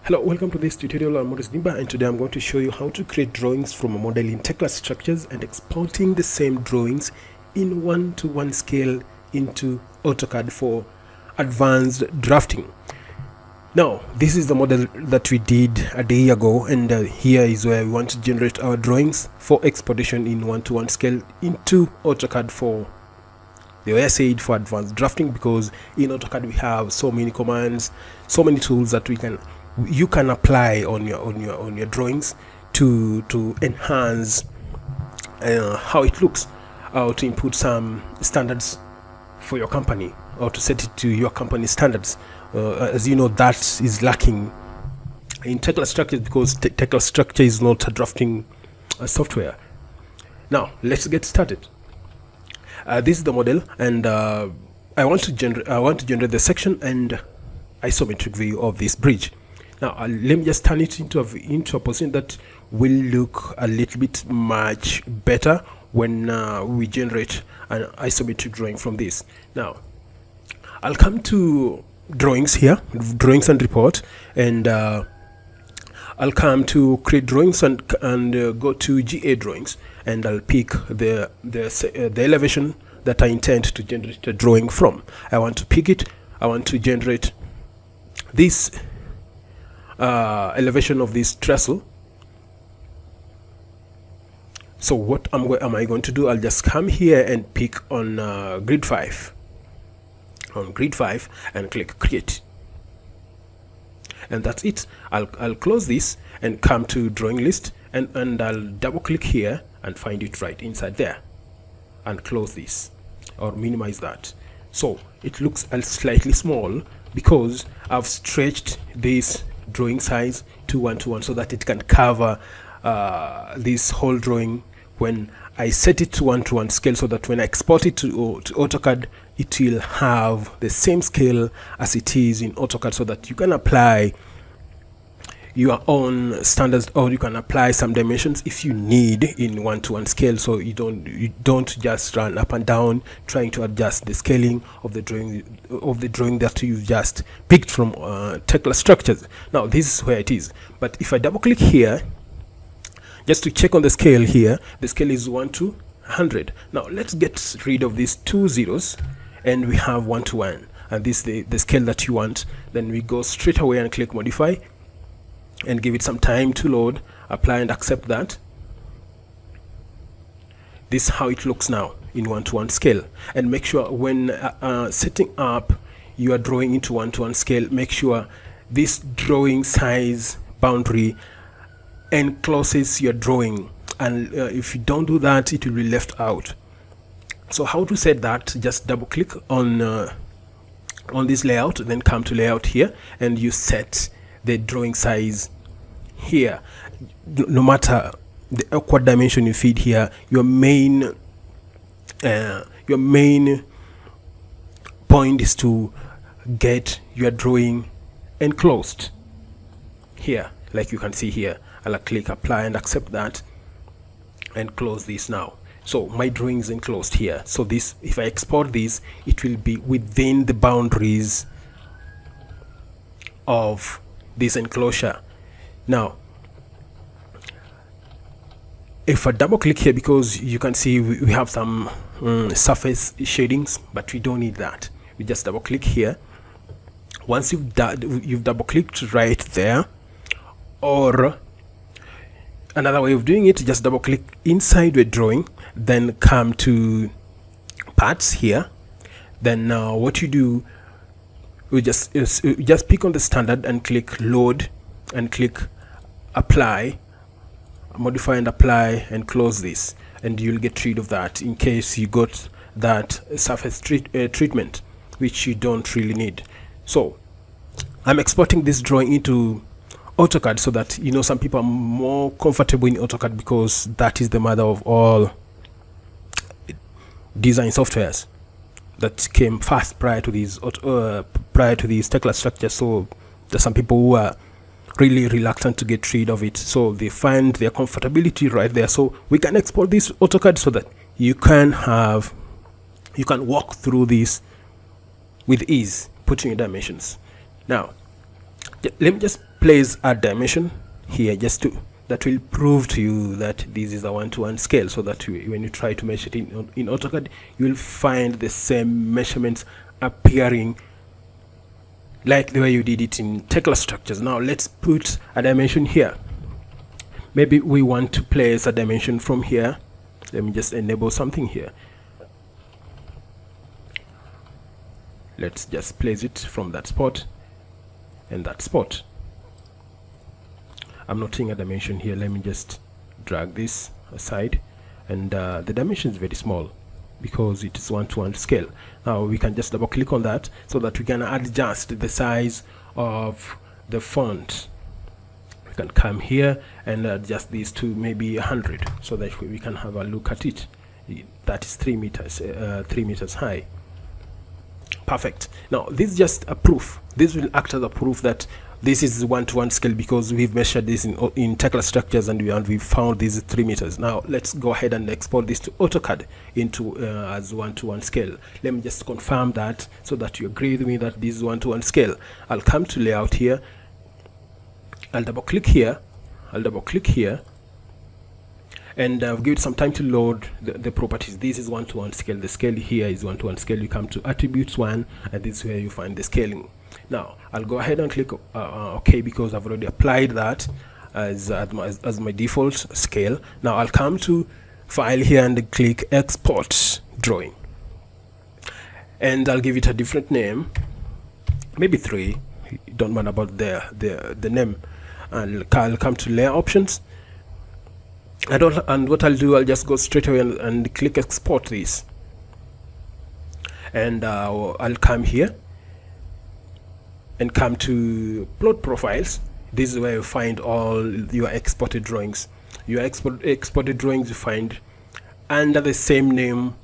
Hello, welcome to this tutorial. I'm Maurice Dimba, and today I'm going to show you how to create drawings from a model in Tekla structures and exporting the same drawings in 1:1 scale into AutoCAD for advanced drafting. Now, this is the model that we did a day ago, and here is where we want to generate our drawings for exportation in 1:1 scale into AutoCAD for the way I said for advanced drafting, because in AutoCAD we have so many commands, so many tools that you can apply on your drawings to enhance how it looks, or to input some standards for your company, or to set it to your company standards. As you know, that is lacking in Tekla structures, because Tekla structure is not a drafting software. Now let's get started. This is the model, and I want to generate the section and isometric view of this bridge. Now let me just turn it into a position that will look a little bit much better when we generate an isometric drawing from this. Now I'll come to drawings here, drawings and report, and I'll come to create drawings and go to GA drawings, and I'll pick the elevation that I intend to generate a drawing from. I want to pick it. I want to generate this elevation of this trestle. So what am I going to do? I'll just come here and pick on grid 5 and click create, and that's it. I'll close this and come to drawing list, and I'll double click here and find it right inside there, and close this or minimize that. So it looks slightly small because I've stretched this drawing size to 1:1 so that it can cover this whole drawing when I set it to 1:1 scale, so that when I export it to AutoCAD, it will have the same scale as it is in AutoCAD, so that you can apply your own standards, or you can apply some dimensions if you need in 1:1 scale, so you don't just run up and down trying to adjust the scaling of the drawing that you just picked from Tekla structures. Now this is where it is, but if I double click here just to check on the scale here, the scale is 1:100. Now let's get rid of these 2 zeros, and we have 1:1, and this is the scale that you want. Then we go straight away and click modify and give it some time to load, apply and accept that. This is how it looks now in 1:1 scale. And make sure when setting up your drawing into 1:1 scale, make sure this drawing size boundary encloses your drawing, and if you don't do that, it will be left out. So how to set that? Just double click on this layout, then come to layout here, and you set the drawing size here. No matter the awkward dimension you feed here, your main point is to get your drawing enclosed here, like you can see here. I'll click apply and accept that and close this now. So my drawing is enclosed here. So this, if I export this, it will be within the boundaries of this enclosure. Now if I double click here, because you can see we have some surface shadings, but we don't need that. We just double click here. Once you've double clicked right there, or another way of doing it, just double click inside the drawing, then come to parts here. Then what you do, you just pick on the standard and click load, and click apply, modify and apply, and close this, and you'll get rid of that in case you got that surface treatment, which you don't really need. So I'm exporting this drawing into AutoCAD, so that, you know, some people are more comfortable in AutoCAD because that is the mother of all design softwares that came fast prior to these Tekla structures. So there's some people who are really reluctant to get rid of it, so they find their comfortability right there. So we can export this AutoCAD so that you can walk through this with ease, putting your dimensions. Now let me just place a dimension here, just to that will prove to you that this is a 1-to-1 scale, so that when you try to measure it in AutoCAD, you will find the same measurements appearing like the way you did it in Tekla structures. Now let's put a dimension here. Maybe we want to place a dimension from here. Let me just enable something here. Let's just place it from that spot and that spot. I'm not seeing a dimension here. Let me just drag this aside, and the dimension is very small because it is 1-to-1 scale. Now we can just double click on that so that we can adjust the size of the font. We can come here and adjust these to maybe 100 so that we can have a look at it. That is 3 meters high. Perfect. Now this is just a proof. This will act as a proof that this is 1-to-1 scale because we've measured this in Tekla structures and we found these 3 meters. Now let's go ahead and export this to AutoCAD into as 1-to-1 scale. Let me just confirm that so that you agree with me that this is 1-to-1 scale. I'll come to layout here. I'll double click here. And give it some time to load the properties. This is 1-to-1 scale. The scale here is 1-to-1 scale. You come to attributes 1, and this is where you find the scaling. Now I'll go ahead and click OK because I've already applied that as my default scale. Now I'll come to file here and click export drawing, and I'll give it a different name, maybe 3. Don't mind about the name. And I'll come to layer options, and what I'll do, I'll just go straight away and click export this, and I'll come here and come to plot profiles. This is where you find all your exported drawings. Your exported drawings you find under the same name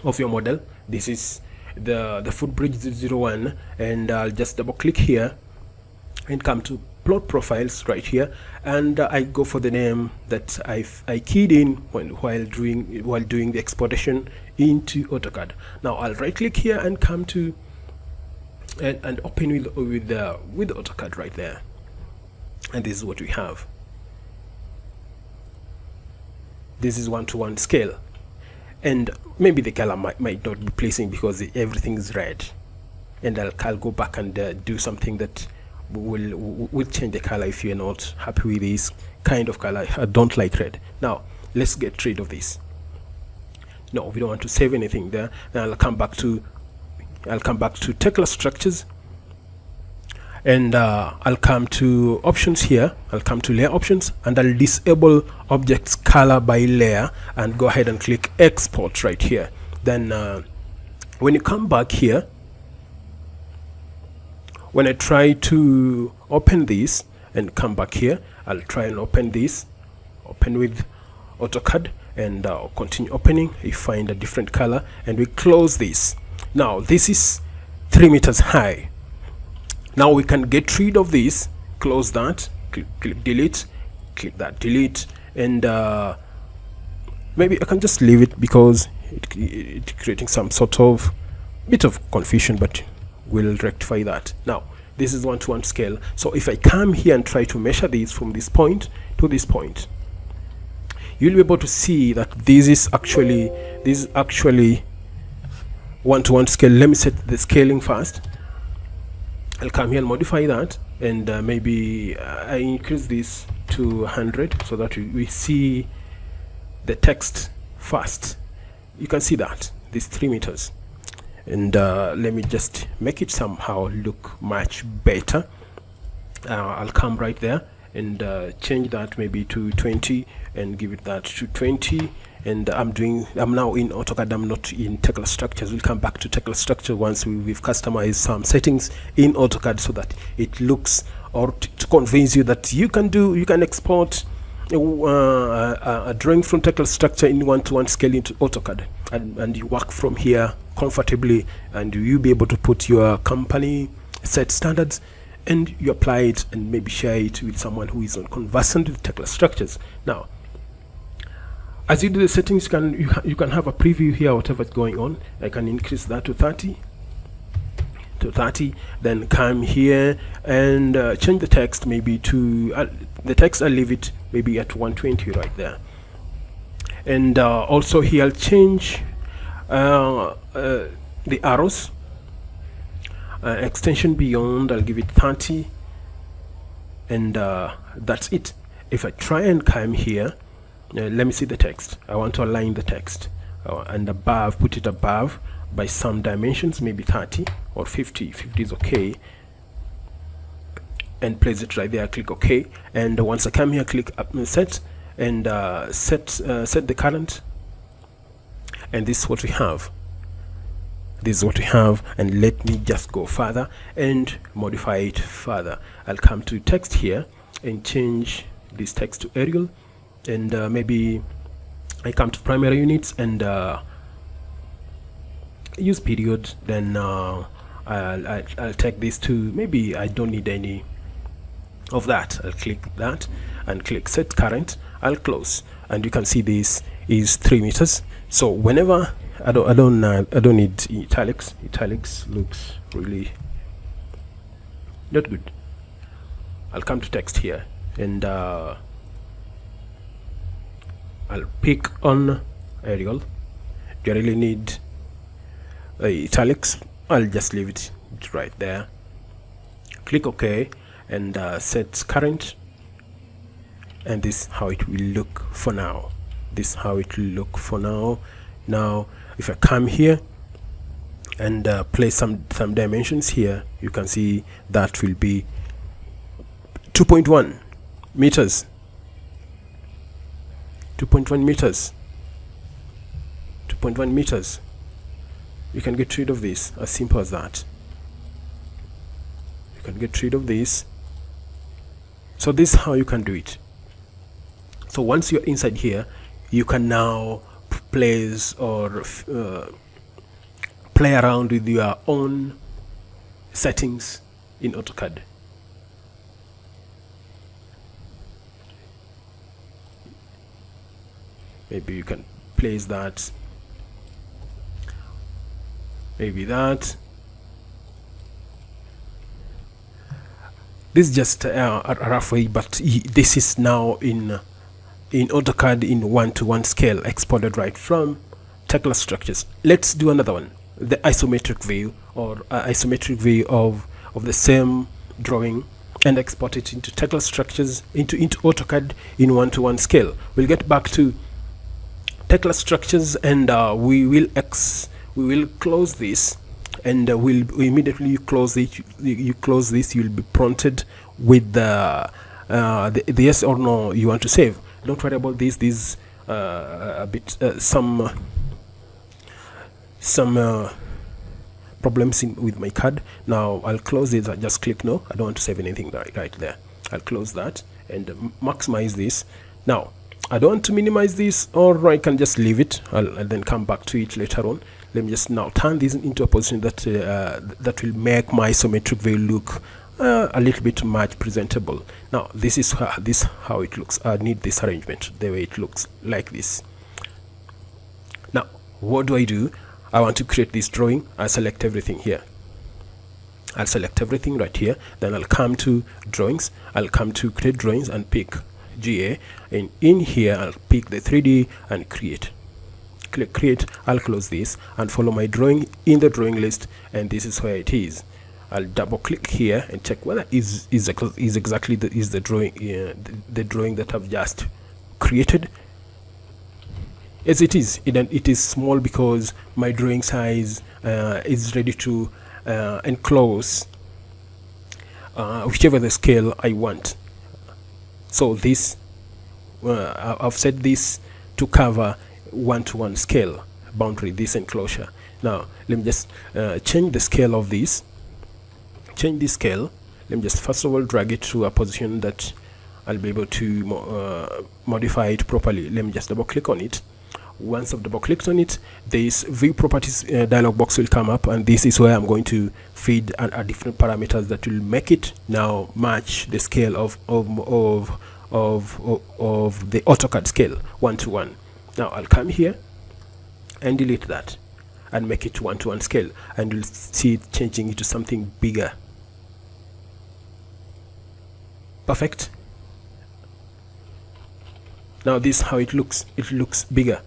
of your model. This is the footbridge 01, and I'll just double click here and come to plot profiles right here, and I go for the name that I keyed in while doing the exportation into AutoCAD. Now I'll right click here and come to and open with AutoCAD right there, and this is what we have. This is 1-to-1 scale, and maybe the color might not be pleasing because everything is red, and I'll go back and do something that will change the color if you're not happy with this kind of color. I don't like red. Now let's get rid of this. No, we don't want to save anything there. Then I'll come back to Tekla structures, and I'll come to options here. I'll come to layer options, and I'll disable objects color by layer and go ahead and click export right here. Then when you come back here, when I try to open this and come back here, I'll try and open this, open with AutoCAD, and continue opening. You find a different color, and we close this. Now this is 3 meters high. Now we can get rid of this. Close that, click delete, click that delete, and maybe I can just leave it because it's creating some sort of bit of confusion, but we'll rectify that. Now this is 1-to-1 scale, so if I come here and try to measure this from this point to this point, you'll be able to see that this is actually 1-to-1 scale. Let me set the scaling first. I'll come here and modify that, and maybe I increase this to 100 so that we see the text first. You can see that this 3 meters, and let me just make it somehow look much better. I'll come right there and change that maybe to 20 and give it that to 20, and I'm now in AutoCAD. I'm not in Tekla structures. We'll come back to Tekla structure once we've customized some settings in AutoCAD so that it looks, or to convince you that you can export a drawing from Tekla structure in 1-to-1 scale into AutoCAD, and you work from here comfortably, and you'll be able to put your company set standards and you apply it and maybe share it with someone who is conversant with Tekla structures. Now as you do the settings, you can have a preview here whatever's going on. I can increase that to 30 to 30, then come here and change the text maybe to the text. I'll leave it maybe at 120 right there. And also here I'll change the arrows extension beyond. I'll give it 30, and that's it. If I try and come here, let me see the text. I want to align the text and above, put it above by some dimensions, maybe 30 or 50. 50 is okay, and place it right there. Click OK, and once I come here, click up set, and set the current, and this is what we have. This is what we have, and let me just go further and modify it further. I'll come to text here and change this text to Arial, and maybe I come to primary units and use period. Then I'll take this to, maybe I don't need any of that. I'll click that and click set current. I'll close, and you can see this is 3 meters. So whenever I don't need italics. Italics looks really not good. I'll come to text here, and I'll pick on Arial. Do I really need italics? I'll just leave it right there. Click OK, and set current, and this is how it will look for now. This is how it will look for now. Now if I come here and place some dimensions here, you can see that will be 2.1 meters. 2.1 meters. 2.1 meters. You can get rid of this, as simple as that. You can get rid of this. So this is how you can do it. So once you're inside here, you can now place or play around with your own settings in AutoCAD. Maybe you can place that, maybe that. This is just a rough way, but this is now in AutoCAD in 1:1 scale, exported right from Tekla structures. Let's do another one, the isometric view, or isometric view of the same drawing, and export it into Tekla structures, into AutoCAD in 1:1 scale. We'll get back to Tekla structures, and we will close this, and we'll immediately close it. You close this, you'll be prompted with the yes or no you want to save. Don't worry about this. These a bit some problems with my card. Now I'll close it. I just click no. I don't want to save anything right there. I'll close that and maximize this. Now I don't want to minimize this, or I can just leave it. I'll then come back to it later on. Let me just now turn this into a position that that will make my isometric view look a little bit much presentable. Now this is how it looks. I need this arrangement the way it looks like this. Now what do? I want to create this drawing. I select everything here. I'll select everything right here. Then I'll come to drawings. I'll come to create drawings and pick GA, and in here I'll pick the 3D and create. Click create. I'll close this and follow my drawing in the drawing list, and this is where it is. I'll double click here and check whether is exactly the drawing the drawing that I've just created. Yes, it is. It is small because my drawing size is ready to enclose whichever the scale I want. So this I've set this to cover 1:1 scale boundary, this enclosure. Now let me just change the scale of this. Change the scale. Let me just first of all drag it to a position that I'll be able to modify it properly. Let me just double click on it. Once I've double clicked on it, this view properties dialog box will come up, and this is where I'm going to feed a different parameters that will make it now match the scale of the AutoCAD scale 1:1. Now I'll come here and delete that. and make it 1:1 scale, and you'll see it changing into something bigger. Perfect. Now this is how it looks. It looks bigger.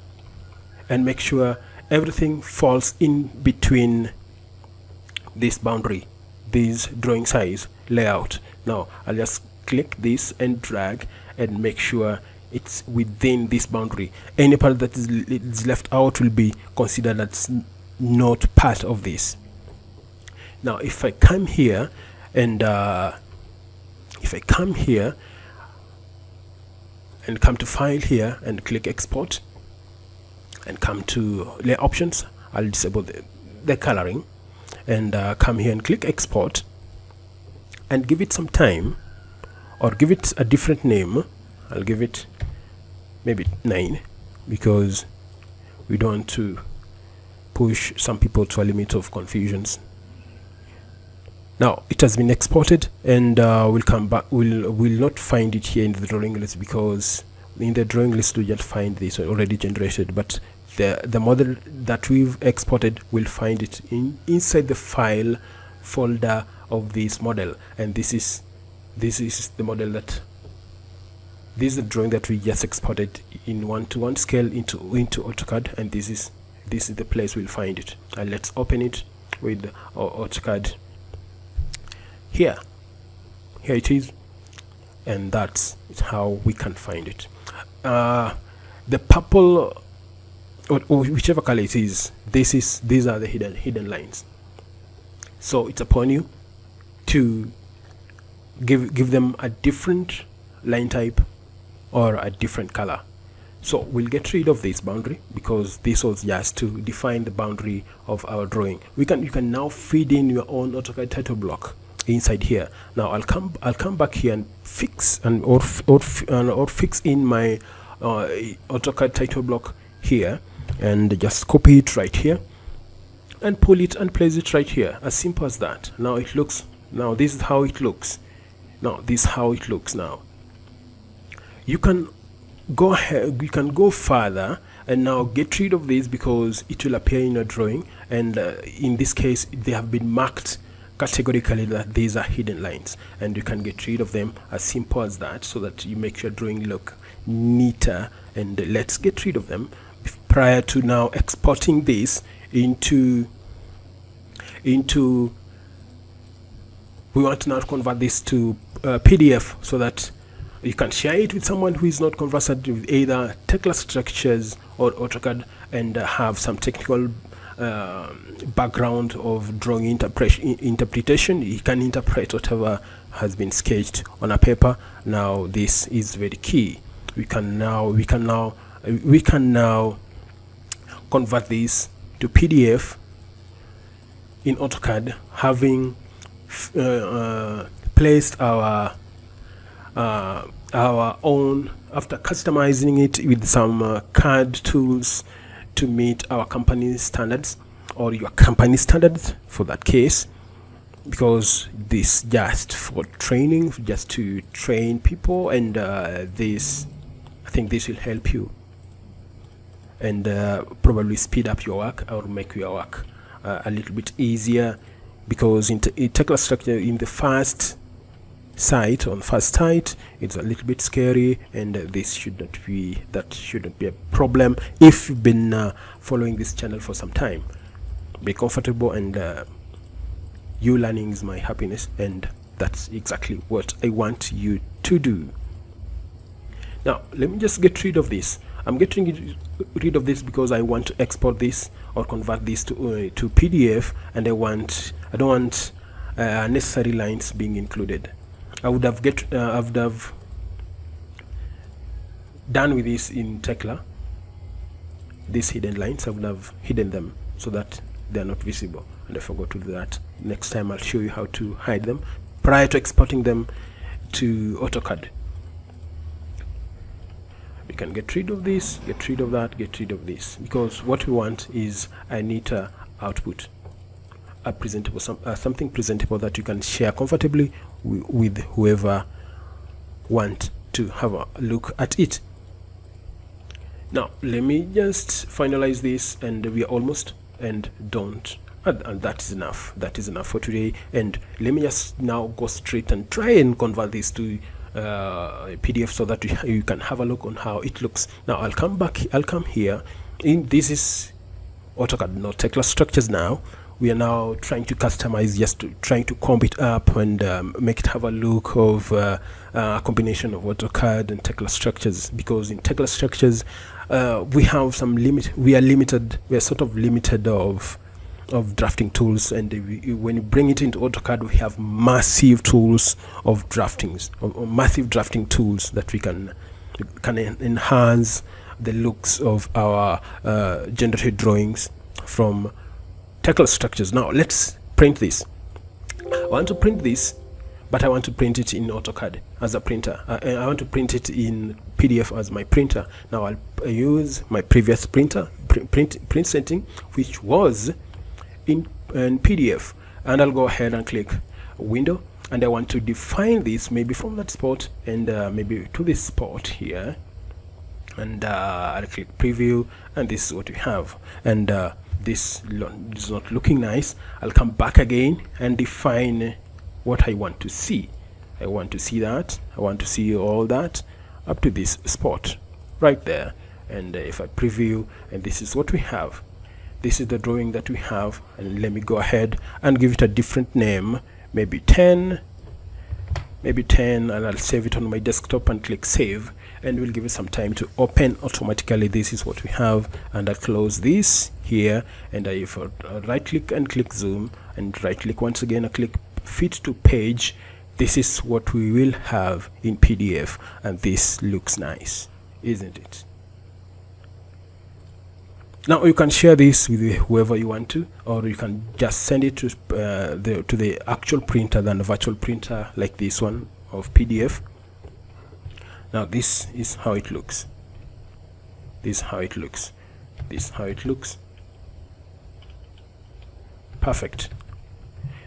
And make sure everything falls in between this boundary, this drawing size layout. Now I'll just click this and drag and make sure it's within this boundary. Any part that is left out will be considered as not part of this. Now if I come here and come to file here and click export and come to layer options, I'll disable the coloring and come here and click export and give it some time, or give it a different name. I'll give it maybe 9 because we don't want to push some people to a limit of confusions. Now it has been exported, and we'll come back. We'll not find it here in the drawing list, because in the drawing list we just find this already generated, but the model that we've exported, will find it inside the file folder of this model. And this is the model that this is the drawing that we just exported in 1:1 scale into AutoCAD, and this is the place we'll find it. And let's open it with AutoCAD. Here it is, and that's how we can find it. The purple or whichever color it is, these are the hidden lines. So it's upon you to give them a different line type or a different color. So we'll get rid of this boundary, because this was just to define the boundary of our drawing. You can now feed in your own AutoCAD title block inside here. Now I'll come back here and fix or fix in my AutoCAD title block here, and just copy it right here and pull it and place it right here. As simple as that. Now it looks. Now this is how it looks. Now this is how it looks. Now you can go ahead. You can go further and now get rid of this, because it will appear in your drawing, and in this case they have been marked categorically that these are hidden lines, and you can get rid of them as simple as that, so that you make your drawing look neater. And let's get rid of them prior to now exporting this into we want to now convert this to PDF, so that you can share it with someone who is not conversant with either Tekla structures or AutoCAD, and have some technical background of drawing interpretation. You can interpret whatever has been sketched on a paper. Now this is very key. We can now convert this to PDF in AutoCAD, having placed our own, after customizing it with some CAD tools to meet our company standards, or your company standards for that case, because this just for training, just to train people, and I think this will help you and probably speed up your work, or make your work a little bit easier, because in Tekla structure, in the first site, it's a little bit scary, and that shouldn't be a problem if you've been following this channel for some time. Be comfortable, and you learning is my happiness, and that's exactly what I want you to do. Now let me just get rid of this. I'm getting rid of this because I want to export this or convert this to PDF, and I don't want necessary lines being included. I would have done with this in Tekla. These hidden lines, I would have hidden them so that they are not visible, and I forgot to do that. Next time I'll show you how to hide them prior to exporting them to AutoCAD. We can get rid of this, get rid of that, get rid of this, because what we want is a neater output, a presentable, something presentable that you can share comfortably with whoever want to have a look at it. Now let me just finalize this, and we are almost and don't. And that is enough. That is enough for today. And let me just now go straight and try and convert this to PDF so that you can have a look on how it looks. Now I'll come back. I'll come here. This is AutoCAD, not Tekla structures. Now we are now trying to customize, just trying to comb it up and make it have a look of a combination of AutoCAD and Tekla structures, because in Tekla structures we have some limit. We are limited. We are sort of limited of drafting tools, and when you bring it into AutoCAD, we have massive tools of draftings, or massive drafting tools that we can enhance the looks of our generated drawings from Tekla structures. Now let's print this. I want to print this, but I want to print it in AutoCAD as a printer. I want to print it in PDF as my printer. Now I'll use my previous printer print setting, which was in PDF, and I'll go ahead and click window, and I want to define this maybe from that spot and maybe to this spot here, and I'll click preview, and this is what we have. And this is not looking nice. I'll come back again and define what I want to see. I want to see that. I want to see all that up to this spot right there. And if I preview, and this is what we have. This is the drawing that we have, and let me go ahead and give it a different name, maybe 10, and I'll save it on my desktop and click save, and we'll give it some time to open automatically. This is what we have, and I'll close this here, and if I right click and click zoom, and right click once again, I click fit to page. This is what we will have in PDF, and this looks nice, isn't it? Now you can share this with whoever you want to, or you can just send it to the actual printer than a virtual printer like this one of PDF. Now this is how it looks. This is how it looks. This is how it looks. Perfect.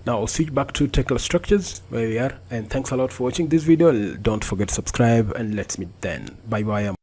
Now I'll switch back to Tekla structures where we are, and thanks a lot for watching this video. Don't forget to subscribe, and let's meet then. Bye bye.